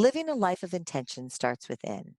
Living a life of intention starts within.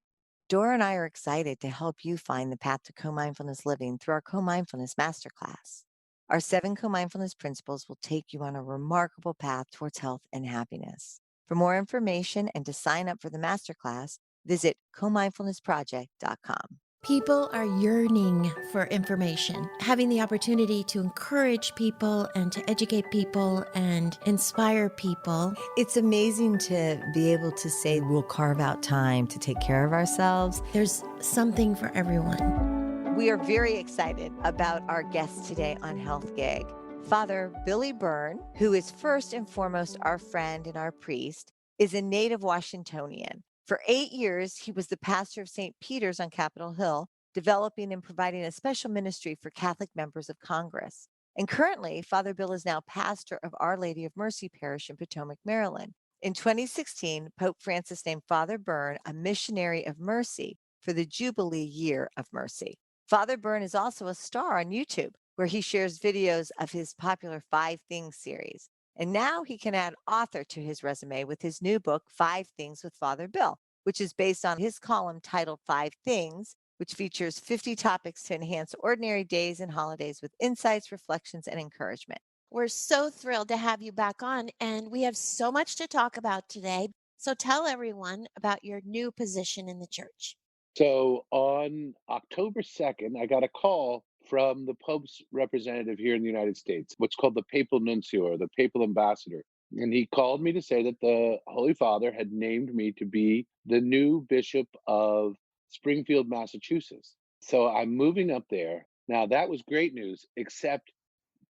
Dora and I are excited to help you find the path to co-mindfulness living through our co-mindfulness masterclass. Our 7 co-mindfulness principles will take you on a remarkable path towards health and happiness. For more information and to sign up for the masterclass, visit comindfulnessproject.com. People are yearning for information. Having the opportunity to encourage people and to educate people and inspire people. It's amazing to be able to say we'll carve out time to take care of ourselves. There's something for everyone. We are very excited about our guest today on Health Gig. Father Billy Byrne, who is first and foremost our friend and our priest, is a native Washingtonian. For 8 years, he was the pastor of St. Peter's on Capitol Hill, developing and providing a special ministry for Catholic members of Congress. And currently, Father Bill is now pastor of Our Lady of Mercy Parish in Potomac, Maryland. In 2016, Pope Francis named Father Byrne a missionary of mercy for the Jubilee Year of Mercy. Father Byrne is also a star on YouTube, where he shares videos of his popular Five Things series. And now he can add author to his resume with his new book, 5 Things with Father Bill, which is based on his column titled 5 Things, which features 50 topics to enhance ordinary days and holidays with insights, reflections, and encouragement. We're so thrilled to have you back on, and we have so much to talk about today. So tell everyone about your new position in the church. So on October 2nd, I got a call from the Pope's representative here in the United States, what's called the Papal Nuncio or the Papal Ambassador. And he called me to say that the Holy Father had named me to be the new Bishop of Springfield, Massachusetts. So I'm moving up there. Now, that was great news, except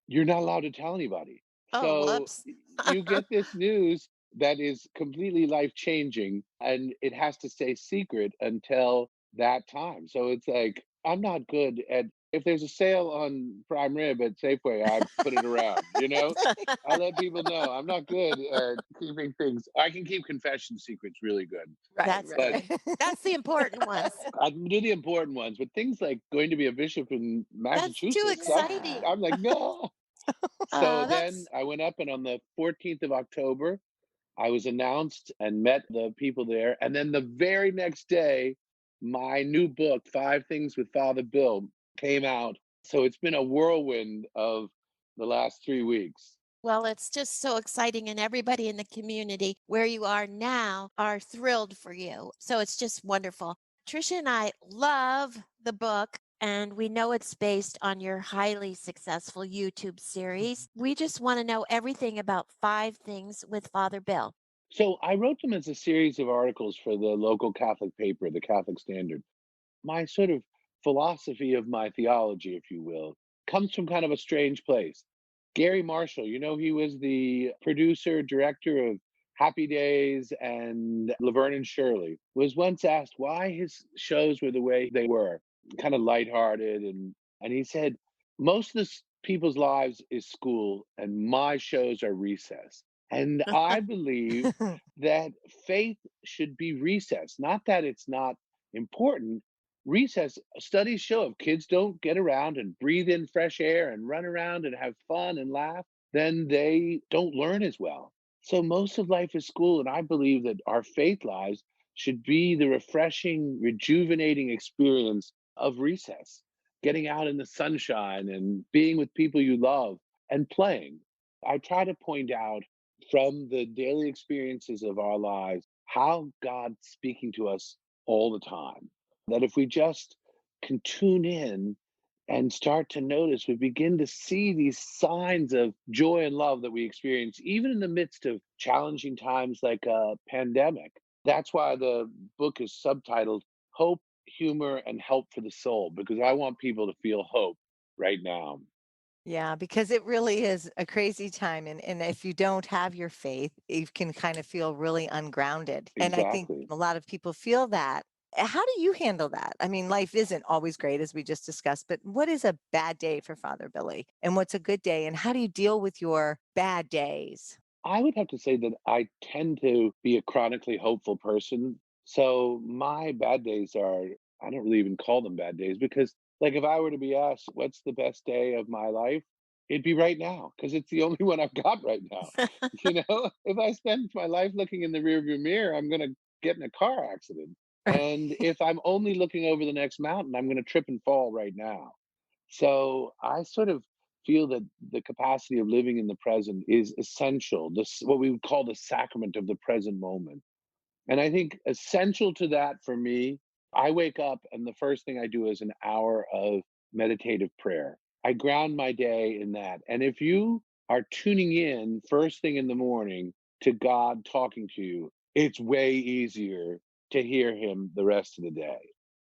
you're not allowed to tell anybody. Oh, So whoops. you get this news that is completely life changing and it has to stay secret until that time. So it's like, I'm not good at, if there's a sale on prime rib at Safeway, I put it around, you know? I let people know I'm not good at keeping things. I can keep confession secrets really good, Right, That's but right. good. That's the important ones. I can do the important ones. But things like going to be a bishop in That's too Massachusetts, exciting. I'm like, no. So then That's I went up, and on the 14th of October, I was announced and met the people there. And then the very next day, my new book, 5 Things with Father Bill, came out. So it's been a whirlwind of the last 3 weeks. Well, it's just so exciting, and everybody in the community where you are now are thrilled for you. So it's just wonderful. Tricia and I love the book, and we know it's based on your highly successful YouTube series. We just want to know everything about 5 Things with Father Bill. So I wrote them as a series of articles for the local Catholic paper, the Catholic Standard. My sort of philosophy of my theology, if you will, comes from kind of a strange place. Gary Marshall, he was the producer, director of Happy Days and Laverne and Shirley, was once asked why his shows were the way they were, kind of lighthearted. And he said, most of this people's lives is school, and my shows are recess. And I believe that faith should be recess, not that it's not important. Recess studies show if kids don't get around and breathe in fresh air and run around and have fun and laugh, then they don't learn as well. So most of life is school, and I believe that our faith lives should be the refreshing, rejuvenating experience of recess, getting out in the sunshine and being with people you love and playing. I try to point out from the daily experiences of our lives how God's speaking to us all the time. That if we just can tune in and start to notice, we begin to see these signs of joy and love that we experience, even in the midst of challenging times like a pandemic. That's why the book is subtitled Hope, Humor, and Help for the Soul, because I want people to feel hope right now. Yeah, because it really is a crazy time. And if you don't have your faith, you can kind of feel really ungrounded. And I think Exactly. a lot of people feel that. How do you handle that? I mean, life isn't always great, as we just discussed, but what is a bad day for Father Billy? And what's a good day? And how do you deal with your bad days? I would have to say that I tend to be a chronically hopeful person. So my bad days are, I don't really even call them bad days because, like, if I were to be asked, what's the best day of my life? it'd be right now because it's the only one I've got right now. If I spend my life looking in the rearview mirror, I'm going to get in a car accident. And if I'm only looking over the next mountain, I'm going to trip and fall right now. So I sort of feel that the capacity of living in the present is essential. This what we would call the sacrament of the present moment. And I think essential to that for me, I wake up and the first thing I do is an hour of meditative prayer. I ground my day in that. And if you are tuning in first thing in the morning to God talking to you, it's way easier to hear him the rest of the day.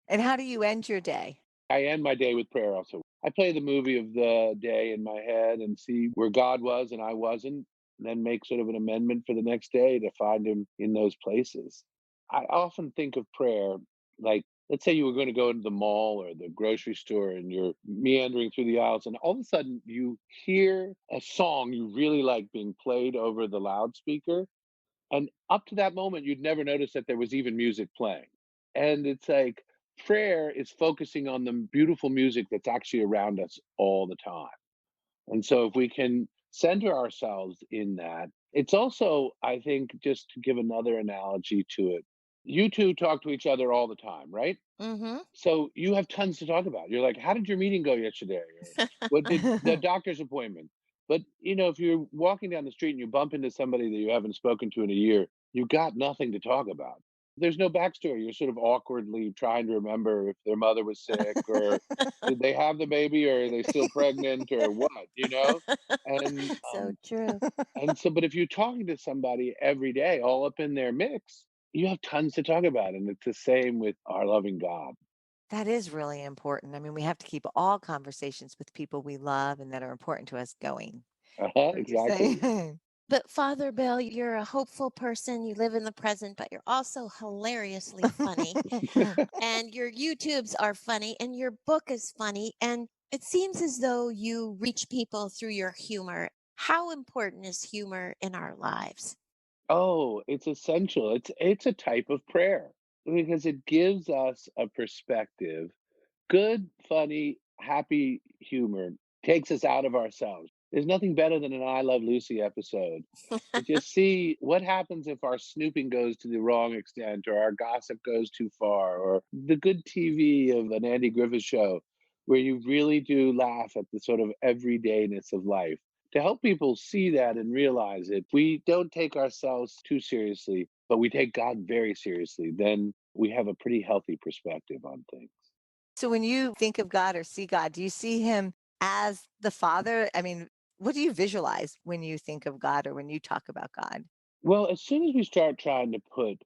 And how do you end your day? I end my day with prayer also. I play the movie of the day in my head and see where God was and I wasn't, and then make sort of an amendment for the next day to find him in those places. I often think of prayer like, let's say you were going to go into the mall or the grocery store and you're meandering through the aisles, and all of a sudden you hear a song you really like being played over the loudspeaker. And up to that moment, you'd never noticed that there was even music playing. And it's like prayer is focusing on the beautiful music that's actually around us all the time. And so if we can center ourselves in that, it's also, I think, just to give another analogy to it, you two talk to each other all the time, right? Mm-hmm. So you have tons to talk about. You're like, "How did your meeting go yesterday?" Or, "What did the doctor's appointment?" But, if you're walking down the street and you bump into somebody that you haven't spoken to in a year, you got nothing to talk about. There's no backstory. You're sort of awkwardly trying to remember if their mother was sick or did they have the baby or are they still pregnant or what, you know? And So true. but if you're talking to somebody every day, all up in their mix, you have tons to talk about. And it's the same with our loving God. That is really important. I mean, we have to keep all conversations with people we love and that are important to us going. Uh-huh, What you're exactly. saying. But Father Bill, you're a hopeful person. You live in the present, but you're also hilariously funny. And your YouTubes are funny, and your book is funny. And it seems as though you reach people through your humor. How important is humor in our lives? Oh, it's essential. It's a type of prayer because it gives us a perspective. Good, funny, happy humor takes us out of ourselves. There's nothing better than an I Love Lucy episode to just see what happens if our snooping goes to the wrong extent or our gossip goes too far or the good TV of an Andy Griffith show where you really do laugh at the sort of everydayness of life. To help people see that and realize it, we don't take ourselves too seriously, but we take God very seriously, then we have a pretty healthy perspective on things. So when you think of God or see God, do you see him as the Father? I mean, what do you visualize when you think of God or when you talk about God? Well, as soon as we start trying to put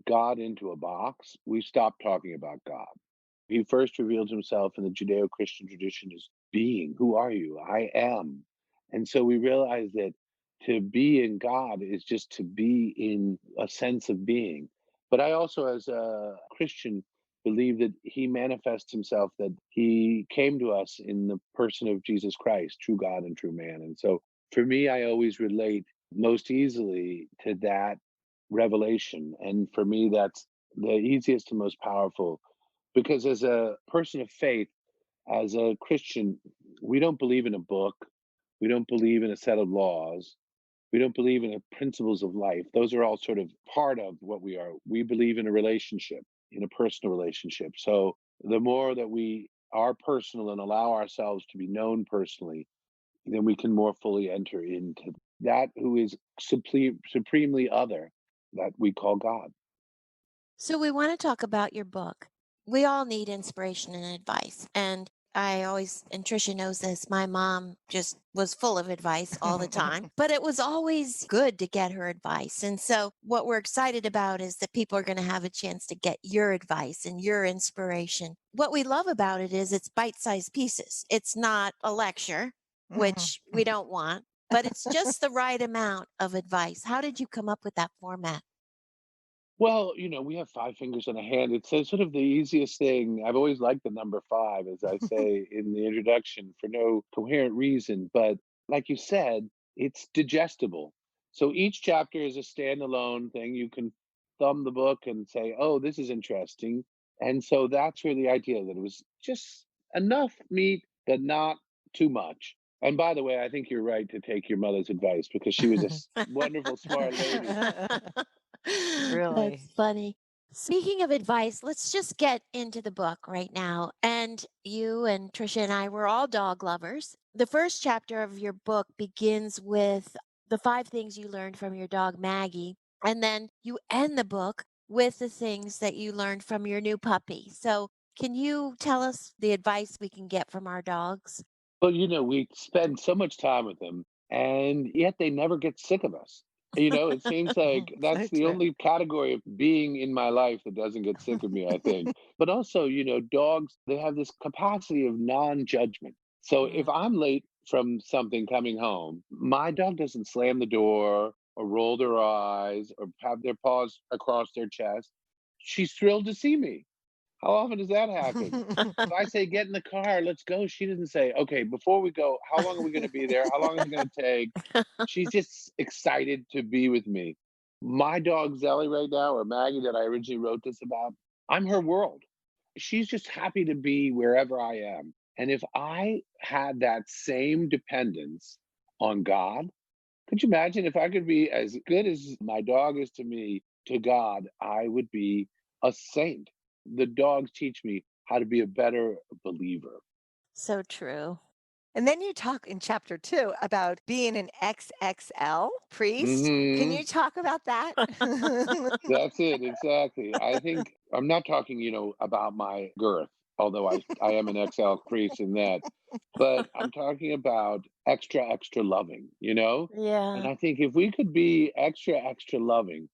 God into a box, we stop talking about God. He first reveals himself in the Judeo Christian tradition as being. Who are you? I am. And so we realize that to be in God is just to be in a sense of being. But I also, as a Christian, believe that he manifests himself, that he came to us in the person of Jesus Christ, true God and true man. And so for me, I always relate most easily to that revelation. And for me, that's the easiest and most powerful because as a person of faith, as a Christian, we don't believe in a book. We don't believe in a set of laws. We don't believe in the principles of life. Those are all sort of part of what we are. We believe in a relationship, in a personal relationship. So the more that we are personal and allow ourselves to be known personally, then we can more fully enter into that who is supremely other that we call God. So, we want to talk about your book. We all need inspiration and advice. And I always, and Trisha knows this, my mom just was full of advice all the time, but it was always good to get her advice. And so, what we're excited about is that people are going to have a chance to get your advice and your inspiration. What we love about it is it's bite sized pieces, it's not a lecture, which we don't want, but it's just the right amount of advice. How did you come up with that format? Well, we have five fingers on a hand. It's sort of the easiest thing. I've always liked the number five, as I say in the introduction, for no coherent reason. But like you said, it's digestible. So each chapter is a standalone thing. You can thumb the book and say, oh, this is interesting. And so that's really the idea that it was just enough meat, but not too much. And by the way, I think you're right to take your mother's advice because she was a wonderful, smart lady. That's Really? funny. Speaking of advice, let's just get into the book right now. And you and Trisha and I were all dog lovers. The first chapter of your book begins with the 5 things you learned from your dog, Maggie. And then you end the book with the things that you learned from your new puppy. So, can you tell us the advice we can get from our dogs? Well, we spend so much time with them, and yet they never get sick of us. It seems like So that's the true. only category of being in my life that doesn't get sick of me, I think. But also, dogs, they have this capacity of non-judgment. So if Mm. I'm late from something coming home, my dog doesn't slam the door or roll their eyes or have their paws across their chest. She's thrilled to see me. How often does that happen? If I say, "Get in the car, let's go," she doesn't say, "Okay, before we go, how long are we gonna be there? How long is it gonna take?" She's just excited to be with me. My dog Zelly right now, or Maggie that I originally wrote this about, I'm her world. She's just happy to be wherever I am. And if I had that same dependence on God, could you imagine if I could be as good as my dog is to me, to God, I would be a saint. The dogs teach me how to be a better believer. So true. And then you talk in chapter 2 about being an XXL priest. Can Hmm. you talk about that? That's it, exactly. I think I'm not talking, about my girth, although I am an XL priest in that, but I'm talking about extra, extra loving, And Yeah. I think if we could be extra, extra loving,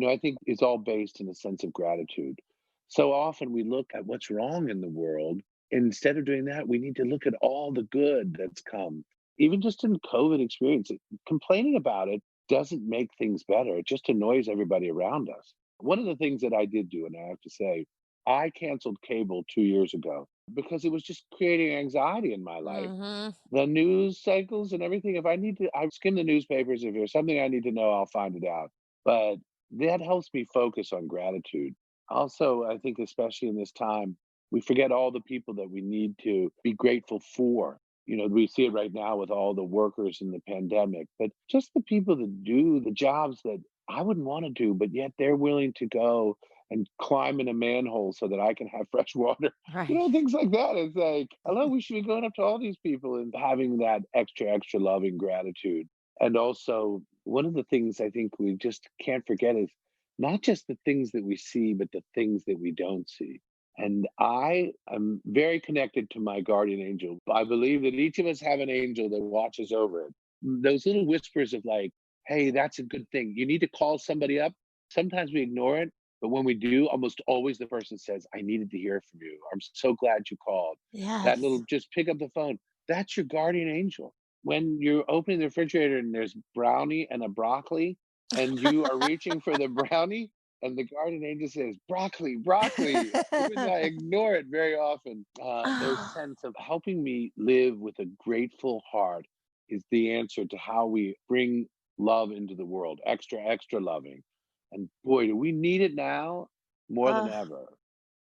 I think it's all based in a sense of gratitude. So often we look at what's wrong in the world. Instead of doing that, we need to look at all the good that's come. Even just in COVID experience, complaining about it doesn't make things better. It just annoys everybody around us. One of the things that I did do, and I have to say, I canceled cable 2 years ago because it was just creating anxiety in my life. Mhm. The news cycles and everything, if I need to, I skim the newspapers. If there's something I need to know, I'll find it out. But that helps me focus on gratitude. Also, I think, especially in this time, we forget all the people that we need to be grateful for. We see it right now with all the workers in the pandemic, but just the people that do the jobs that I wouldn't want to do, but yet they're willing to go and climb in a manhole so that I can have fresh water. Right. Things like that. It's like, hello, we should be going up to all these people and having that extra, extra loving gratitude. And also, one of the things I think we just can't forget is not just the things that we see, but the things that we don't see. And I am very connected to my guardian angel. I believe that each of us have an angel that watches over it. Those little whispers of like, hey, that's a good thing. You need to call somebody up. Sometimes we ignore it. But when we do, almost always the person says, I needed to hear from you. I'm so glad you called. That Yes. little just pick up the phone. That's your guardian angel. When you're opening the refrigerator and there's brownie and a broccoli, and you are reaching for the brownie, and the guardian angel says, broccoli, broccoli, even though I ignore it very often, their Oh, sense of helping me live with a grateful heart is the answer to how we bring love into the world, extra, extra loving. And boy, do we need it now more than oh. ever.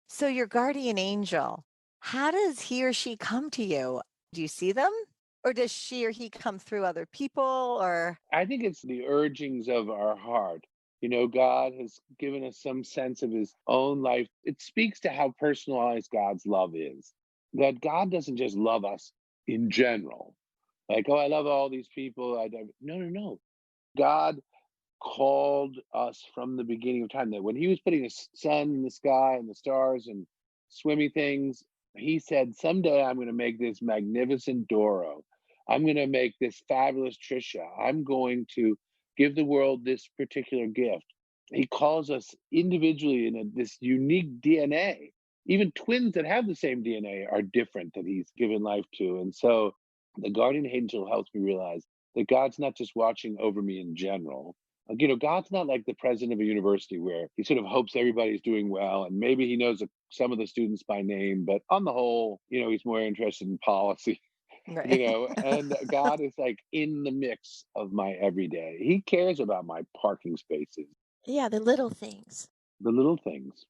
So your guardian angel, how does he or she come to you? Do you see them? Or does she or he come through other people or I think it's the urgings of our heart. God has given us some sense of his own life. It speaks to how personalized God's love is. That God doesn't just love us in general. Like, oh, I love all these people. No, no, no. God called us from the beginning of time. That when he was putting the sun in the sky and the stars and swimmy things, he said, someday I'm going to make this magnificent Doro. I'm going to make this fabulous Trisha. I'm going to give the world this particular gift. He calls us individually in this unique DNA. Even twins that have the same DNA are different that he's given life to. And so the guardian angel helps me realize that God's not just watching over me in general. Like, God's not like the president of a university where he sort of hopes everybody's doing well and maybe he knows some of the students by name, but on the whole, he's more interested in policy, right? and God is like in the mix of my everyday. He cares about my parking spaces, Yeah, the little things. the little things.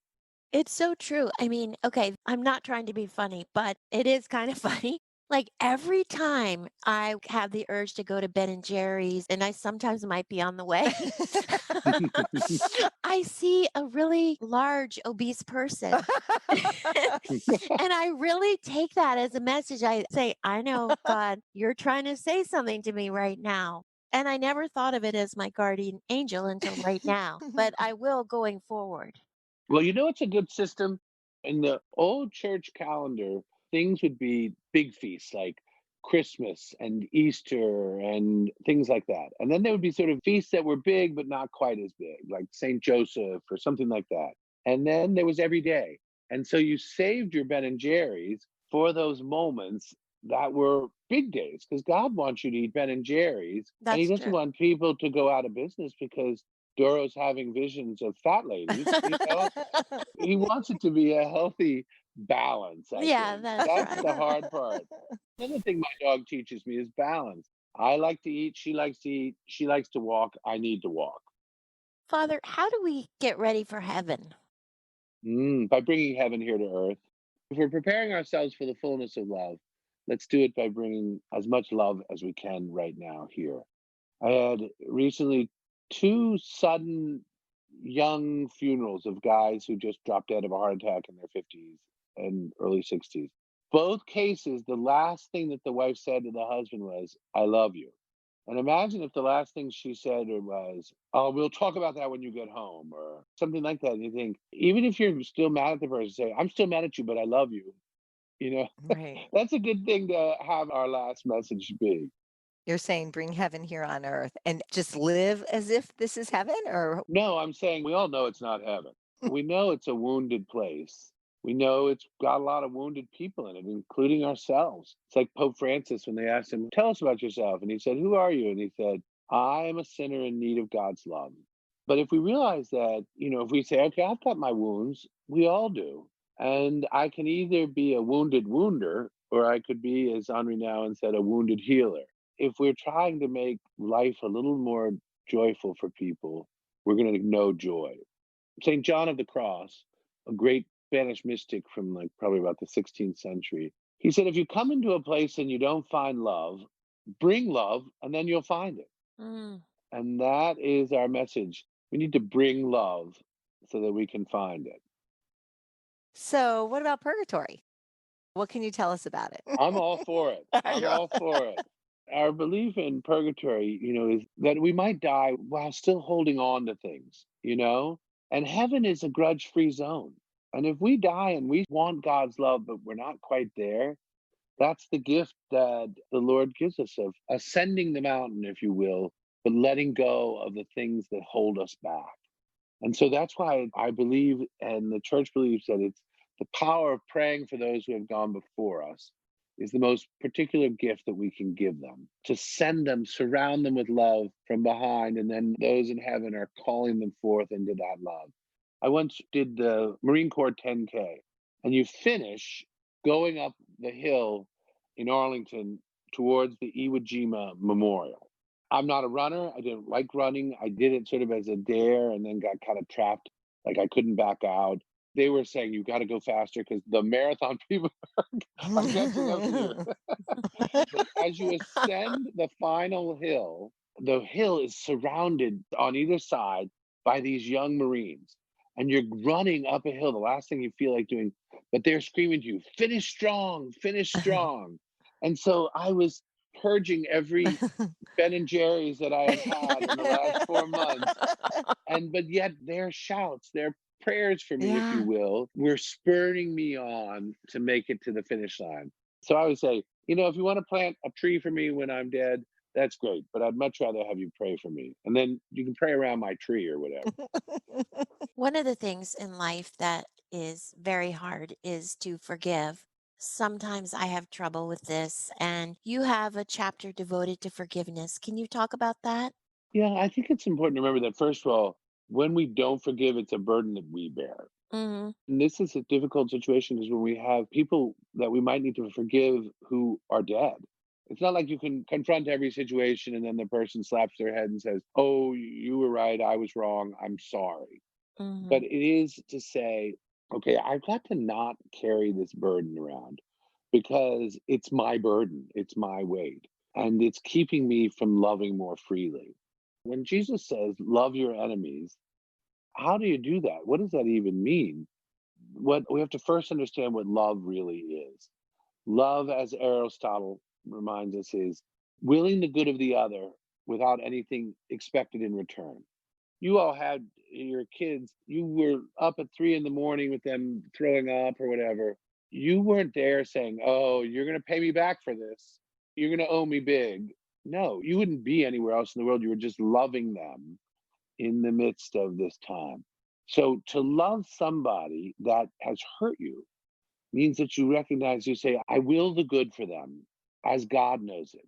It's so true. I mean, okay, I'm not trying to be funny, but it is kind of funny. Like every time I have the urge to go to Ben and Jerry's, and I sometimes might be on the way, I see a really large obese person. And I really take that as a message. I say, I know, God, you're trying to say something to me right now. And I never thought of it as my guardian angel until right now, but I will going forward. Well, it's a good system. In the old church calendar, things would be big feasts like Christmas and Easter and things like that. And then there would be sort of feasts that were big, but not quite as big, like St. Joseph or something like that. And then there was every day. And so you saved your Ben and Jerry's for those moments that were big days because God wants you to eat Ben and Jerry's. And he That's doesn't true. want people to go out of business because Doro's having visions of fat ladies. He wants it to be a healthy balance, I Yeah, think. that's That's right. the hard part. Another thing my dog teaches me is balance. I like to eat, she likes to eat, she likes to walk, I need to walk. Father, how do we get ready for heaven? By bringing heaven here to earth. If we're preparing ourselves for the fullness of love, let's do it by bringing as much love as we can right now here. I had recently two sudden young funerals of guys who just dropped dead of a heart attack in their 50s and early 60s. Both cases, the last thing that the wife said to the husband was, I love you. And imagine if the last thing she said was, oh, we'll talk about that when you get home, or something like that. And you think, even if you're still mad at the person, say, I'm still mad at you, but I love you. You know, Right. that's a good thing to have our last message be. You're saying bring heaven here on earth and just live as if this is heaven or No, I'm saying we all know it's not heaven. We know it's a wounded place. We know it's got a lot of wounded people in it, including ourselves. It's like Pope Francis when they asked him, tell us about yourself. And he said, who are you? And he said, I am a sinner in need of God's love. But if we realize that, if we say, okay, I've got my wounds, we all do. And I can either be a wounded wounder or I could be, as Henri Nouwen said, a wounded healer. If we're trying to make life a little more joyful for people, we're going to know joy. St. John of the Cross, a great Spanish mystic from like probably about the 16th century, he said, if you come into a place and you don't find love, bring love and then you'll find it. Mm. And that is our message. We need to bring love so that we can find it. so what about purgatory? What can you tell us about it? I'm all for it. I'm Yeah. all for it. Our belief in purgatory, is that we might die while still holding on to things. And heaven is a grudge free zone. And if we die and we want God's love, but we're not quite there, that's the gift that the Lord gives us of ascending the mountain, if you will, but letting go of the things that hold us back. And so that's why I believe, and the church believes, that it's the power of praying for those who have gone before us is the most particular gift that we can give them, to send them, surround them with love from behind, and then those in heaven are calling them forth into that love. I once did the Marine Corps 10K, and you finish going up the hill in Arlington towards the Iwo Jima Memorial. I'm not a runner. I didn't like running. I did it sort of as a dare and then got kind of trapped. Like I couldn't back out. They were saying you got to go faster because the marathon people are catching up to you. But as you ascend the final hill, the hill is surrounded on either side by these young Marines. And you're running up a hill, the last thing you feel like doing, but they're screaming to you, finish strong, finish strong. And so I was purging every Ben and Jerry's that I had in the last 4 months. But yet their shouts, their prayers for me, if you Yeah. will, were spurring me on to make it to the finish line. So I would say, if you want to plant a tree for me when I'm dead, that's great. But I'd much rather have you pray for me. And then you can pray around my tree or whatever. One of the things in life that is very hard is to forgive. Sometimes I have trouble with this, and you have a chapter devoted to forgiveness. Can you talk about that? Yeah, I think it's important to remember that, first of all, when we don't forgive, it's a burden that we bear. Hmm. And this is a difficult situation is when we have people that we might need to forgive who are dead. It's not like you can confront every situation and then the person slaps their head and says, oh, you were right. I was wrong. I'm sorry. Hmm. But it is to say, okay, I've got to not carry this burden around. because it's my burden, it's my weight, and it's keeping me from loving more freely. When Jesus says, love your enemies, how do you do that? What does that even mean? What we have to first understand what love really is. Love, as Aristotle reminds us, is willing the good of the other without anything expected in return. You all had your kids, you were up at 3 in the morning with them throwing up or whatever. You weren't there saying, oh, you're going to pay me back for this. You're going to owe me big. No, you wouldn't be anywhere else in the world. You were just loving them in the midst of this time. So to love somebody that has hurt you means that you recognize, you say, I will the good for them as God knows it.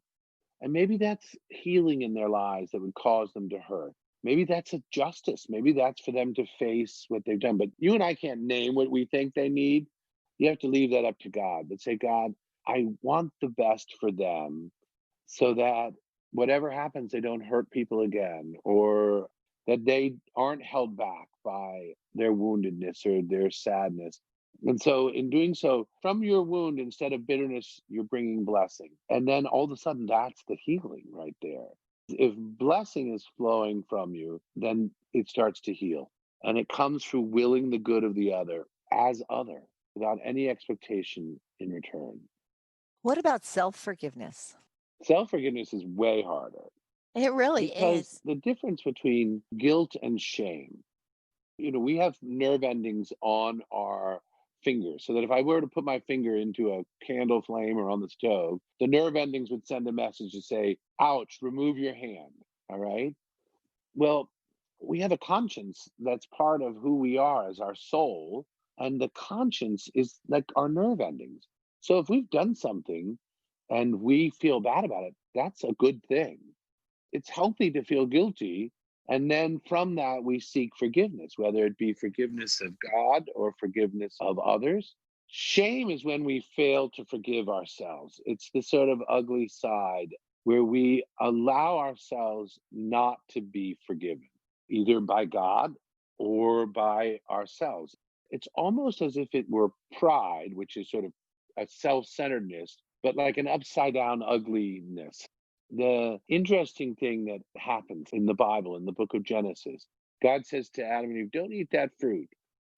And maybe that's healing in their lives that would cause them to hurt. Maybe that's a justice. Maybe that's for them to face what they've done. But you and I can't name what we think they need. You have to leave that up to God. But say, God, I want the best for them so that whatever happens, they don't hurt people again, or that they aren't held back by their woundedness or their sadness. And so, in doing so, from your wound, instead of bitterness, you're bringing blessing. And then all of a sudden, that's the healing right there. If blessing is flowing from you, then it starts to heal. And it comes through willing the good of the other as other without any expectation in return. What about self forgiveness? Self forgiveness is way harder It really because is. the difference between guilt and shame, we have nerve endings on our fingers so that if I were to put my finger into a candle flame or on the stove, the nerve endings would send a message to say, ouch, remove your hand. All right. Well, we have a conscience that's part of who we are as our soul. And the conscience is like our nerve endings. So if we've done something and we feel bad about it, that's a good thing. It's healthy to feel guilty. And then from that, we seek forgiveness, whether it be forgiveness of God or forgiveness of others. Shame is when we fail to forgive ourselves. It's the sort of ugly side where we allow ourselves not to be forgiven, either by God or by ourselves. It's almost as if it were pride, which is sort of a self centeredness, but like an upside down ugliness. The interesting thing that happens in the Bible, in the book of Genesis, God says to Adam and Eve, don't eat that fruit.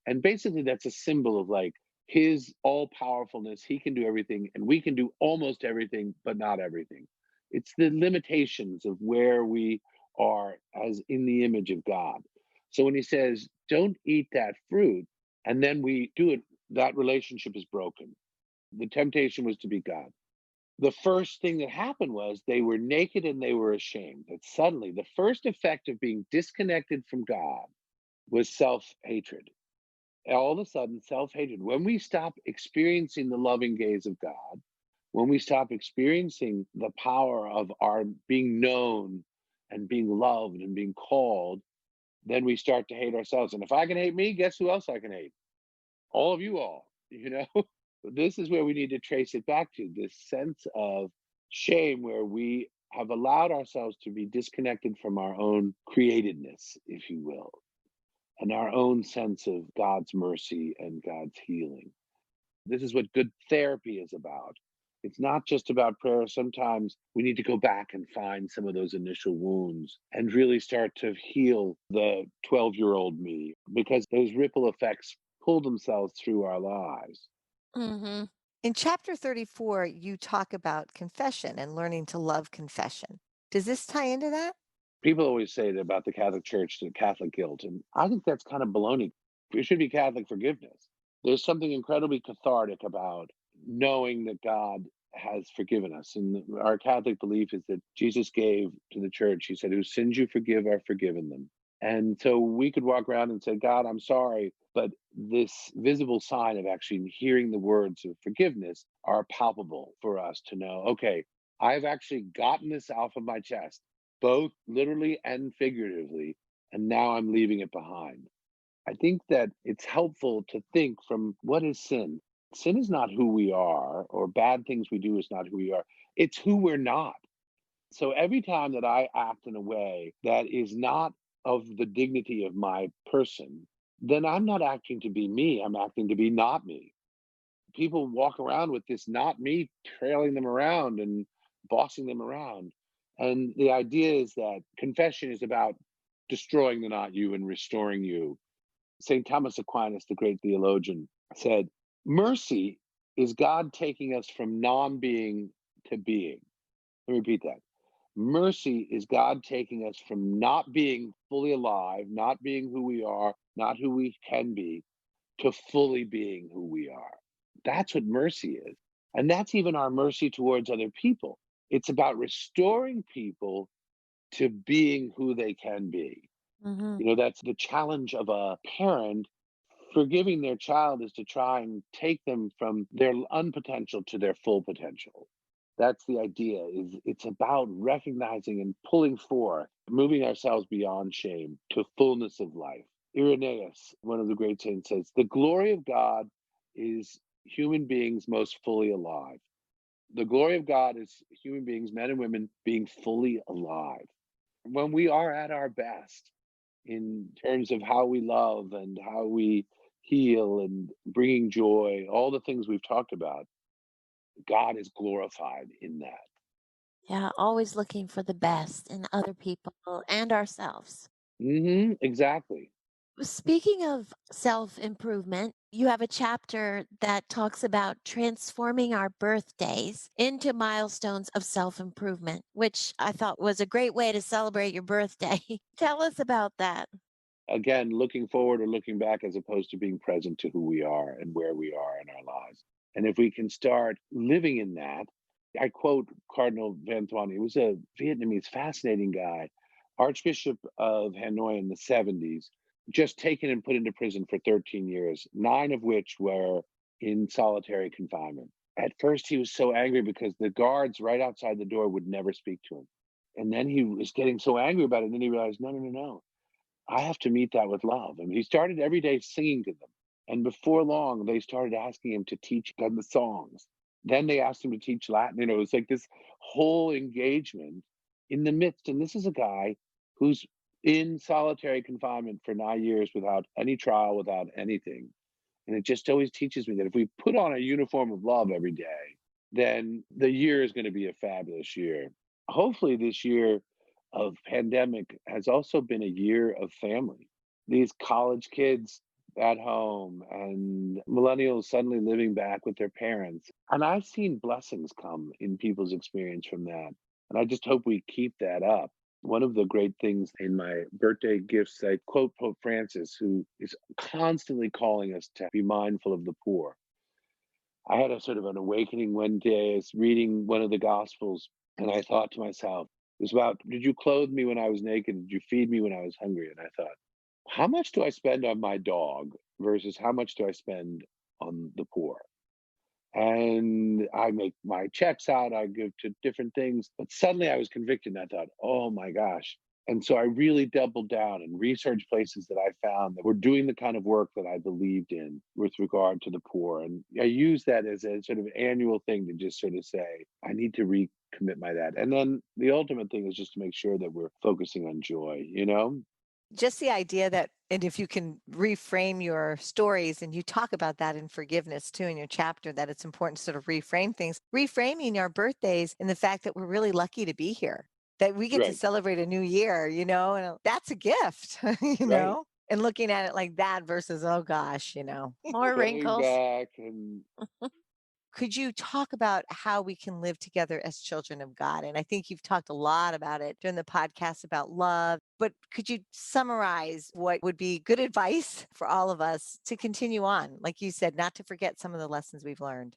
And basically, that's a symbol of like his all powerfulness. He can do everything, and we can do almost everything, but not everything. It's the limitations of where we are as in the image of God. So when he says, don't eat that fruit, and then we do it, that relationship is broken. The temptation was to be God. The first thing that happened was they were naked and they were ashamed. That suddenly, the first effect of being disconnected from God was self hatred. All of a sudden, self hatred. When we stop experiencing the loving gaze of God, when we stop experiencing the power of our being known and being loved and being called, then we start to hate ourselves. And if I can hate me, guess who else I can hate? All of you all, This is where we need to trace it back to this sense of shame, where we have allowed ourselves to be disconnected from our own createdness, if you will, and our own sense of God's mercy and God's healing. This is what good therapy is about. It's not just about prayer. Sometimes we need to go back and find some of those initial wounds and really start to heal the 12-year-old me, because those ripple effects pull themselves through our lives. Hmm. In chapter 34, you talk about confession and learning to love confession. Does this tie into that? People always say that about the Catholic Church, the Catholic guilt, and I think that's kind of baloney. It should be Catholic forgiveness. There's something incredibly cathartic about knowing that God has forgiven us. And our Catholic belief is that Jesus gave to the church, he said, whose sins you forgive are forgiven them. And so we could walk around and say, God, I'm sorry. But this visible sign of actually hearing the words of forgiveness are palpable for us to know, okay, I've actually gotten this off of my chest, both literally and figuratively, and now I'm leaving it behind. I think that it's helpful to think from what is sin? Sin is not who we are, or bad things we do is not who we are. It's who we're not. So every time that I act in a way that is not of the dignity of my person, then I'm not acting to be me, I'm acting to be not me. people walk around with this not me trailing them around and bossing them around. And the idea is that confession is about destroying the not you and restoring you. St. Thomas Aquinas, the great theologian, said, mercy is God taking us from non being to being. Let me repeat that. Mercy is God taking us from not being fully alive, not being who we are, not who we can be, to fully being who we are. That's what mercy is. And that's even our mercy towards other people. It's about restoring people to being who they can be. Hmm. That's the challenge of a parent. Forgiving their child is to try and take them from their unpotential to their full potential. That's the idea. Is it's about recognizing and pulling forth, moving ourselves beyond shame to fullness of life. Irenaeus, one of the great saints, says, the glory of God is human beings most fully alive. The glory of God is human beings, men and women, being fully alive. When we are at our best in terms of how we love and how we heal and bringing joy, all the things we've talked about, God is glorified in that. Yeah, always looking for the best in other people and ourselves. Exactly. Speaking of self improvement, you have a chapter that talks about transforming our birthdays into milestones of self improvement, which I thought was a great way to celebrate your birthday. Tell us about that. Again, looking forward or looking back as opposed to being present to who we are and where we are in our lives. And if we can start living in that, I quote Cardinal Van Thuan. He was a Vietnamese, fascinating guy, Archbishop of Hanoi in the 70s, just taken and put into prison for 13 years, 9 of which were in solitary confinement. At first, he was so angry because the guards right outside the door would never speak to him. And then he was getting so angry about it. And then he realized, no, no, no, no. I have to meet that with love. And he started every day singing to them. And before long, they started asking him to teach them the songs. Then they asked him to teach Latin. It was like this whole engagement in the midst. And this is a guy who's in solitary confinement for 9 years without any trial, without anything. And it just always teaches me that if we put on a uniform of love every day, then the year is going to be a fabulous year. Hopefully, this year of pandemic has also been a year of family. These college kids at home and millennials suddenly living back with their parents. And I've seen blessings come in people's experience from that. And I just hope we keep that up. One of the great things in my birthday gifts, I quote Pope Francis, who is constantly calling us to be mindful of the poor. I had a sort of an awakening one day. I was reading one of the Gospels, and I thought to myself, it was about, did you clothe me when I was naked? Did you feed me when I was hungry? And I thought, how much do I spend on my dog versus how much do I spend on the poor? And I make my checks out, I give to different things. But suddenly I was convicted and I thought, oh my gosh. And so I really doubled down and researched places that I found that were doing the kind of work that I believed in with regard to the poor. And I use that as a sort of annual thing to just sort of say, I need to recommit my that. And then the ultimate thing is just to make sure that we're focusing on joy, you know? Just the idea that, and if you can reframe your stories, and you talk about that in forgiveness too in your chapter, that it's important to sort of reframe things, reframing our birthdays and the fact that we're really lucky to be here, that we get to Right, celebrate a new year, and that's a gift, right. and looking at it like that versus, oh gosh, More Going wrinkles. back and could you talk about how we can live together as children of God? And I think you've talked a lot about it during the podcast about love, but could you summarize what would be good advice for all of us to continue on? Like you said, not to forget some of the lessons we've learned.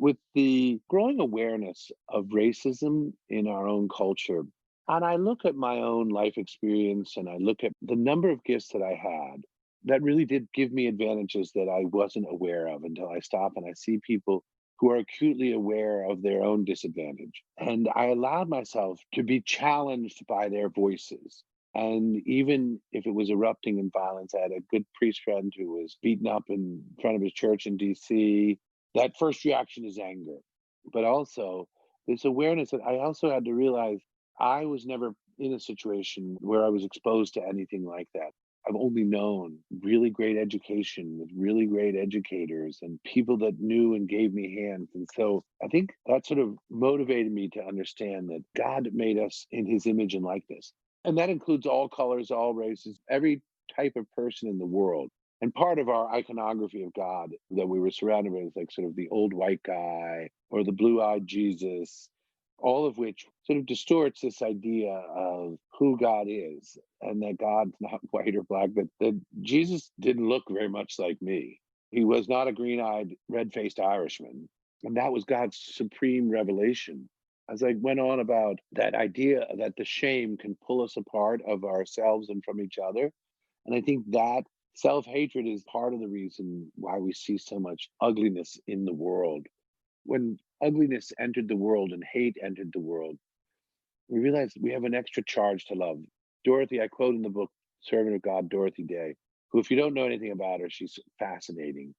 with the growing awareness of racism in our own culture, and I look at my own life experience and I look at the number of gifts that I had that really did give me advantages that I wasn't aware of until I stop and I see people who are acutely aware of their own disadvantage. And I allowed myself to be challenged by their voices. And even if it was erupting in violence, I had a good priest friend who was beaten up in front of his church in DC. That first reaction is anger, but also this awareness that I also had to realize I was never in a situation where I was exposed to anything like that. I've only known really great education with really great educators and people that knew and gave me hands. And so I think that sort of motivated me to understand that God made us in his image and likeness. And that includes all colors, all races, every type of person in the world. And part of our iconography of God that we were surrounded with is like sort of the old white guy or the blue-eyed Jesus, all of which sort of distorts this idea of who God is and that God's not white or black, that Jesus didn't look very much like me. He was not a green-eyed, red-faced Irishman. And that was God's supreme revelation. As I went on about that idea that the shame can pull us apart of ourselves and from each other. And I think that self-hatred is part of the reason why we see so much ugliness in the world. When ugliness entered the world and hate entered the world, we realized we have an extra charge to love. Dorothy, I quote in the book, Servant of God, Dorothy Day, who, if you don't know anything about her, she's fascinating.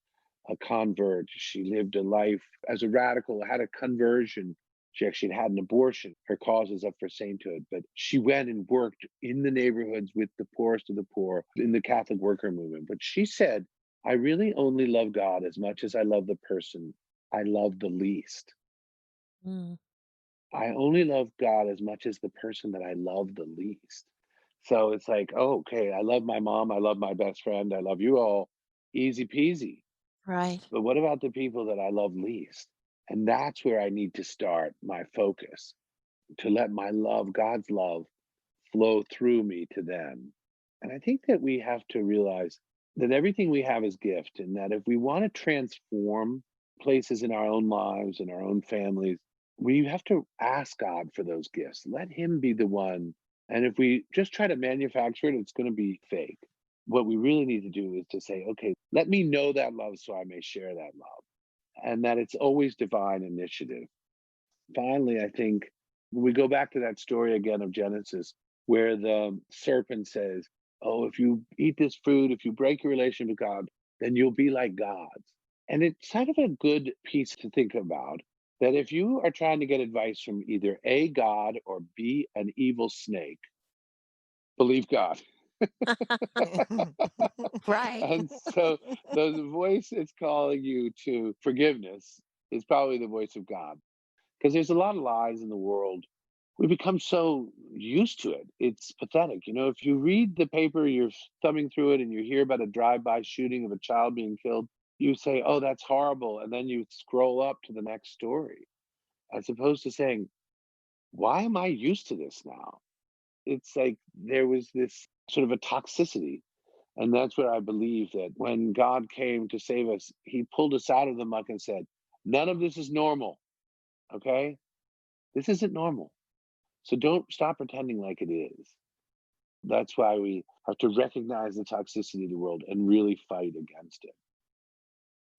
A convert. She lived a life as a radical, had a conversion. She actually had an abortion. Her cause is up for sainthood, but she went and worked in the neighborhoods with the poorest of the poor in the Catholic worker movement. But she said, I really only love God as much as I love the person I love the least. Mm. I only love God as much as the person that I love the least. So it's like, oh, okay, I love my mom. I love my best friend. I love you all. Easy peasy. Right. But what about the people that I love least? And that's where I need to start my focus, to let my love, God's love, flow through me to them. And I think that we have to realize that everything we have is gift, and that if we want to transform places in our own lives and our own families, we have to ask God for those gifts. Let him be the one. And if we just try to manufacture it, it's going to be fake. What we really need to do is to say, okay, let me know that love so I may share that love. And that it's always divine initiative. Finally, I think when we go back to that story again of Genesis, where the serpent says, oh, if you eat this fruit, if you break your relation with God, then you'll be like gods. And it's kind of a good piece to think about, that if you are trying to get advice from either A, God, or B, an evil snake, believe God. Right. And so the voice that's calling you to forgiveness is probably the voice of God. Because there's a lot of lies in the world. We become so used to it. It's pathetic. You know, if you read the paper, you're thumbing through it and you hear about a drive-by shooting of a child being killed, you say, oh, that's horrible. And then you scroll up to the next story, as opposed to saying, why am I used to this now? It's like there was this sort of a toxicity. And that's what I believe, that when God came to save us, he pulled us out of the muck and said, none of this is normal. Okay? This isn't normal. So don't stop pretending like it is. That's why we have to recognize the toxicity of the world and really fight against it.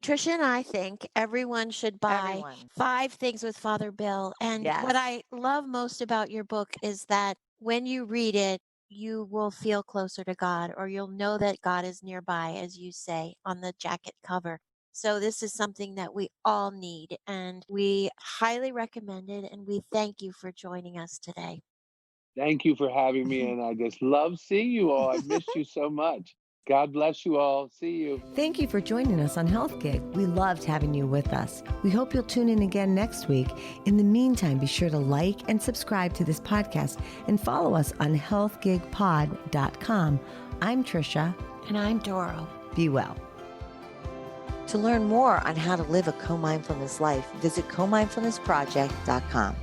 Trisha and I think everyone should buy Everyone. 5 Things with Father Bill. And what Yes. I love most about your book is that when you read it, you will feel closer to God, or you'll know that God is nearby, as you say on the jacket cover. So this is something that we all need, and we highly recommend it. And we thank you for joining us today. Thank you for having me. And I just love seeing you all. I've missed you so much. God bless you all. See you. Thank you for joining us on Health Gig. We loved having you with us. We hope you'll tune in again next week. In the meantime, be sure to like and subscribe to this podcast and follow us on healthgigpod.com. I'm Trisha. And I'm Doro. Be well. To learn more on how to live a co-mindfulness life, visit comindfulnessproject.com.